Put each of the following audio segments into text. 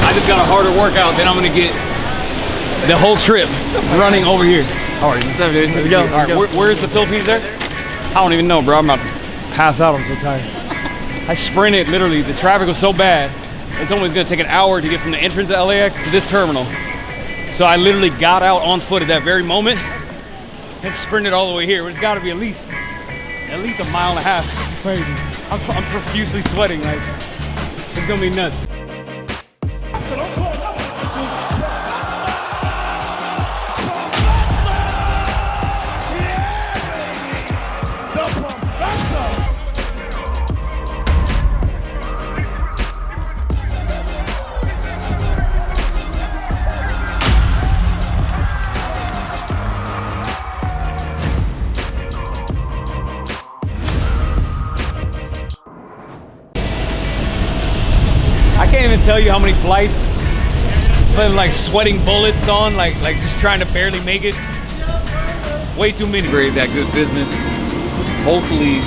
I just got a harder workout, then I'm gonna get the whole trip running over here. All right, what's up, dude? Let's go. All right, where's the Philippines there? I don't even know, bro. I'm about to pass out. I'm so tired. I sprinted, literally. The traffic was so bad. It's almost gonna take an hour to get from the entrance of LAX to this terminal. So I literally got out on foot at that very moment and sprinted all the way here. But it's gotta be at least a mile and a half. Crazy. I'm profusely sweating. Like, it's gonna be nuts. I can't even tell you how many flights been like sweating bullets on, like just trying to barely make it. Way too many. Great, that good business. Hopefully,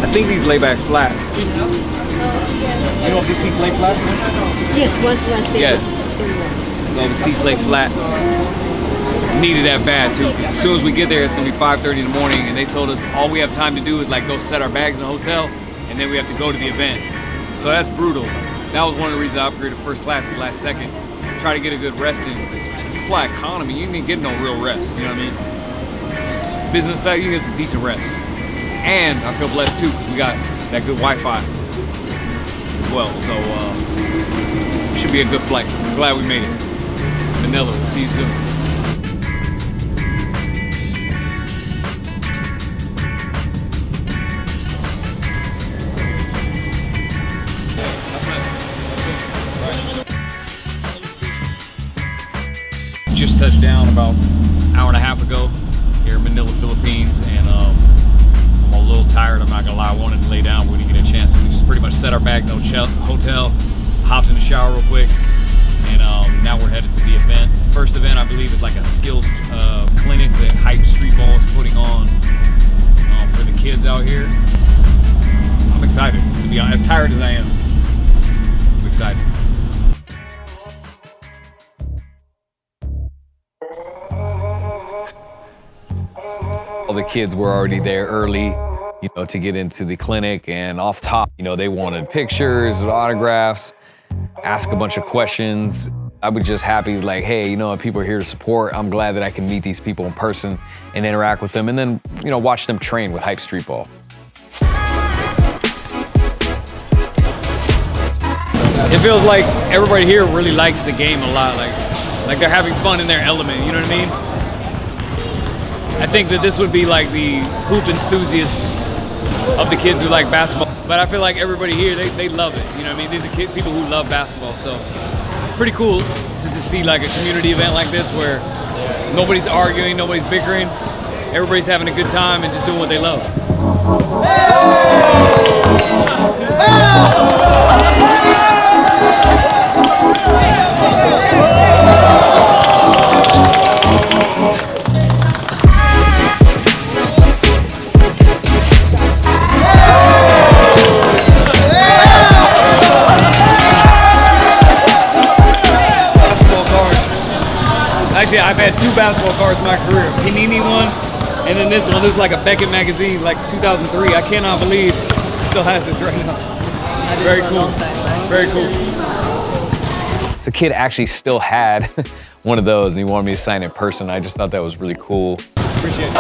I think these lay back flat. You know if these seats lay flat? Yes, once they yeah. So the seats lay flat. Needed that bad too, because as soon as we get there, it's gonna be 5:30 in the morning, and they told us all we have time to do is like go set our bags in the hotel, and then we have to go to the event. So that's brutal. That was one of the reasons I upgraded first class at the last second. Try to get a good rest in. Because if you fly economy, you ain't getting no real rest, you know what I mean? Business class, you can get some decent rest. And I feel blessed too, because we got that good Wi-Fi as well. So should be a good flight. Glad we made it. Manila, we'll see you soon. Just touched down about an hour and a half ago here in Manila, Philippines, and I'm a little tired. I'm not gonna lie, I wanted to lay down, but we didn't get a chance. So we just pretty much set our bags in the hotel, hopped in the shower real quick, and now we're headed to the event. First event, I believe, is like a skills clinic that Hype Streetball is putting on for the kids out here. I'm excited, to be honest. As tired as I am, I'm excited. All the kids were already there early, you know, to get into the clinic, and off top, you know, they wanted pictures, autographs, ask a bunch of questions. I was just happy, like, hey, you know, people are here to support. I'm glad that I can meet these people in person and interact with them, and then, you know, watch them train with Hype Streetball. It feels like everybody here really likes the game a lot, like they're having fun in their element, you know what I mean? I think that this would be like the hoop enthusiasts of the kids who like basketball. But I feel like everybody here, they love it. You know what I mean? These are people who love basketball. So pretty cool to just see like a community event like this where nobody's arguing, nobody's bickering. Everybody's having a good time and just doing what they love. Actually, I've had 2 basketball cards in my career. Panini one, and then this one. This is like a Beckett magazine, like 2003. I cannot believe it still has this right now. Very cool. Very cool. So kid actually still had one of those, and he wanted me to sign it in person. I just thought that was really cool. Appreciate it.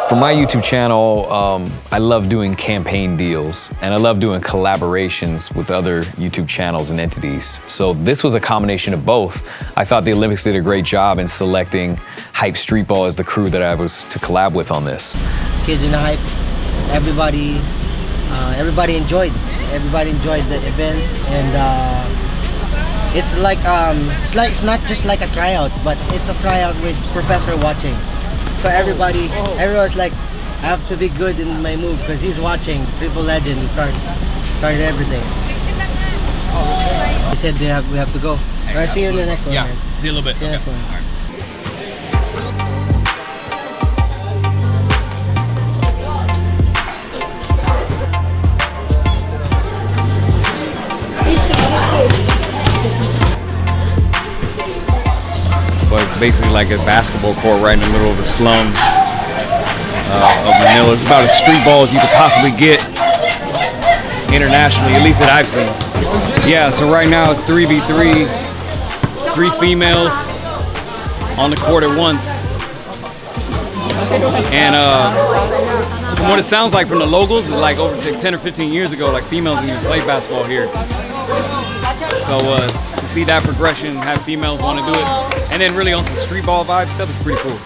For my YouTube channel, I love doing campaign deals, and I love doing collaborations with other YouTube channels and entities. So this was a combination of both. I thought the Olympics did a great job in selecting Hype Streetball as the crew that I was to collab with on this. Kids in the Hype, everybody enjoyed. Everybody enjoyed the event, and it's not just like a tryouts, but it's a tryout with professor watching. So everyone's like, I have to be good in my move because he's watching. Streetball legend started everything. He said we have to go. I'll see you in the next one. Yeah, man. see you a little bit. See you Okay. next one. All right. basically like a basketball court right in the middle of the slums of Manila. It's about as streetball as you could possibly get internationally, at least that I've seen. Yeah, so right now it's 3v3, 3 females on the court at once. And from what it sounds like from the locals, it's like over 10 or 15 years ago, like females didn't even play basketball here. So to see that progression, have females want to do it, and then really on some street ball vibe stuff is pretty cool.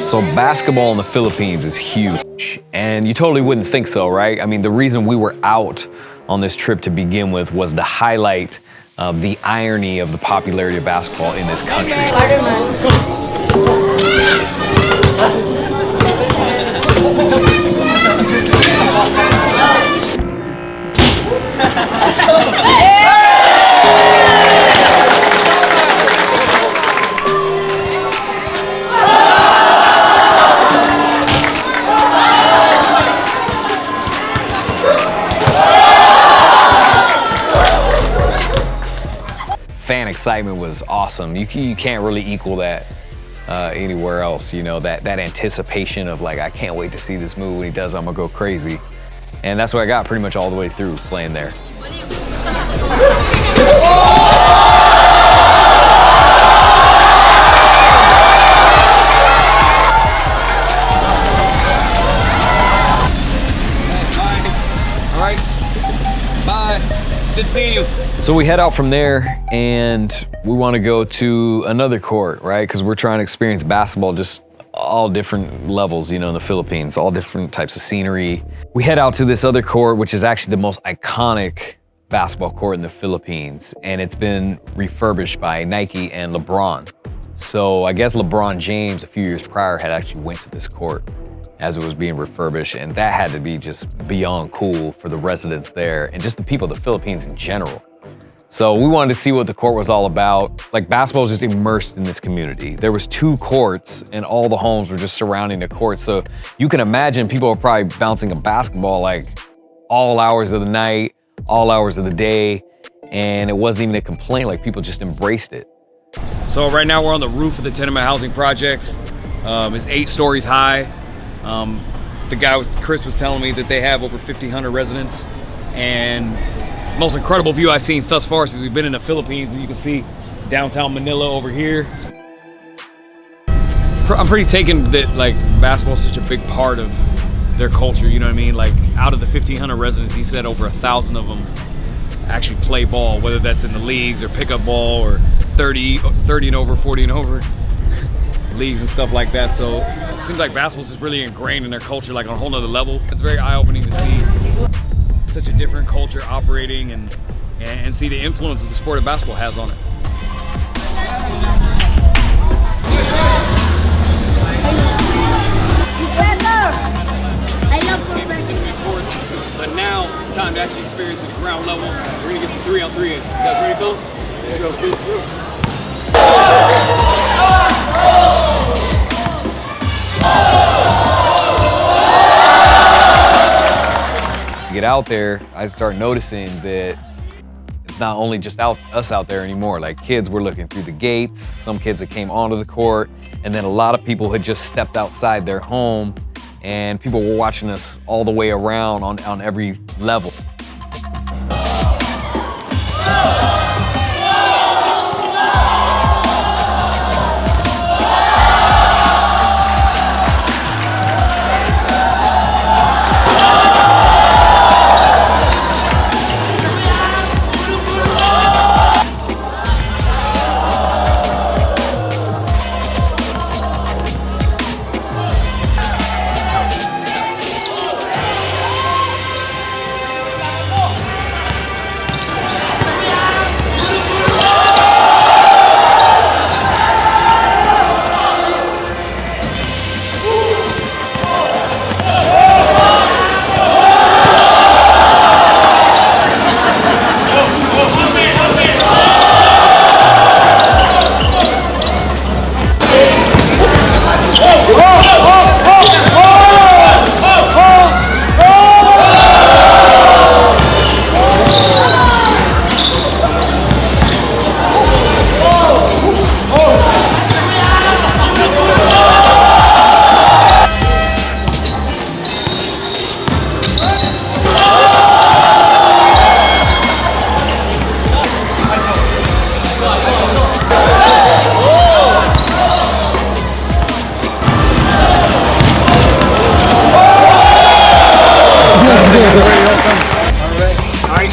So basketball in the Philippines is huge, and you totally wouldn't think so, right? I mean, the reason we were out on this trip to begin with was to highlight the irony of the popularity of basketball in this country. Fan excitement was awesome. You can't really equal that anywhere else. You know, that anticipation of like, I can't wait to see this move. When he does, I'm gonna go crazy. And that's what I got pretty much all the way through playing there. All right, bye. It's good seeing you. So we head out from there and we want to go to another court, right? Because we're trying to experience basketball just all different levels, you know, in the Philippines, all different types of scenery. We head out to this other court, which is actually the most iconic basketball court in the Philippines. And it's been refurbished by Nike and LeBron. So I guess LeBron James a few years prior had actually went to this court as it was being refurbished. And that had to be just beyond cool for the residents there and just the people of the Philippines in general. So we wanted to see what the court was all about. Like, basketball was just immersed in this community. There was 2 courts and all the homes were just surrounding the court. So you can imagine people are probably bouncing a basketball like all hours of the night, all hours of the day. And it wasn't even a complaint, like people just embraced it. So right now we're on the roof of the Tenement housing projects. It's 8 stories high. Chris was telling me that they have over 1,500 residents, and most incredible view I've seen thus far since we've been in the Philippines. You can see downtown Manila over here. I'm pretty taken that like basketball is such a big part of their culture, you know what I mean? Like, out of the 1,500 residents, he said over 1,000 of them actually play ball, whether that's in the leagues or pickup ball or 30 and over, 40 and over leagues and stuff like that. So it seems like basketball is just really ingrained in their culture, like on a whole nother level. It's very eye-opening to see such a different culture operating and see the influence that the sport of basketball has on it. I love professor. But now it's time to actually experience it at ground level. We're gonna get some 3-on-3 in. You guys ready, Phil? Let's go. Let's go. Get out there, I start noticing that it's not only just us out there anymore. Like, kids were looking through the gates, some kids that came onto the court, and then a lot of people had just stepped outside their home, and people were watching us all the way around on every level.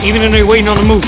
even when they're waiting on the move.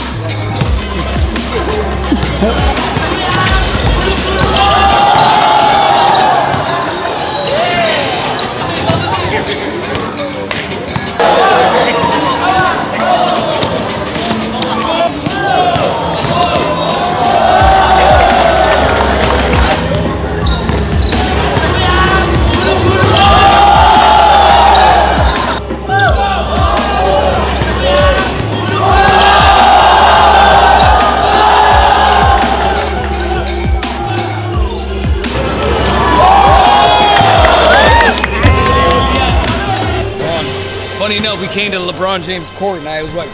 Funny enough, we came to LeBron James court and I was like,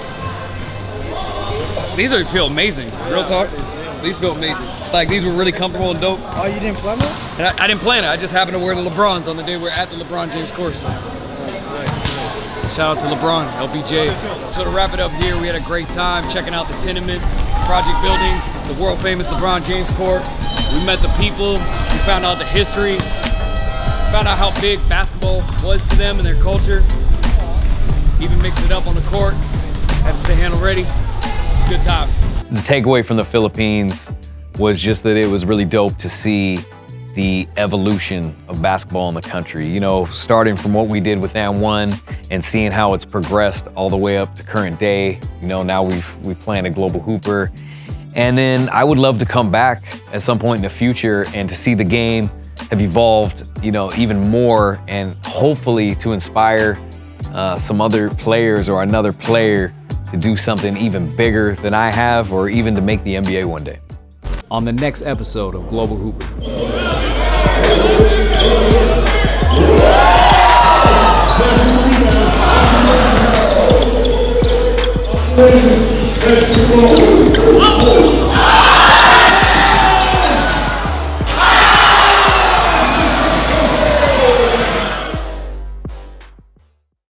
these feel amazing. Real talk, these feel amazing. Like these were really comfortable and dope. Oh, you didn't plan it? And I didn't plan it. I just happened to wear the LeBrons on the day we're at the LeBron James court. So. Shout out to LeBron, LBJ. So to wrap it up here, we had a great time checking out the Tenement project buildings, the world famous LeBron James court. We met the people, we found out the history, found out how big basketball was to them and their culture. Even mixed it up on the court, had to stay handle ready. It's a good time. The takeaway from the Philippines was just that it was really dope to see the evolution of basketball in the country. You know, starting from what we did with N1 and seeing how it's progressed all the way up to current day. You know, now we plan at GlobalHooper. And then I would love to come back at some point in the future and to see the game have evolved, you know, even more, and hopefully to inspire some other players or another player to do something even bigger than I have, or even to make the NBA one day. On the next episode of Global Hooper.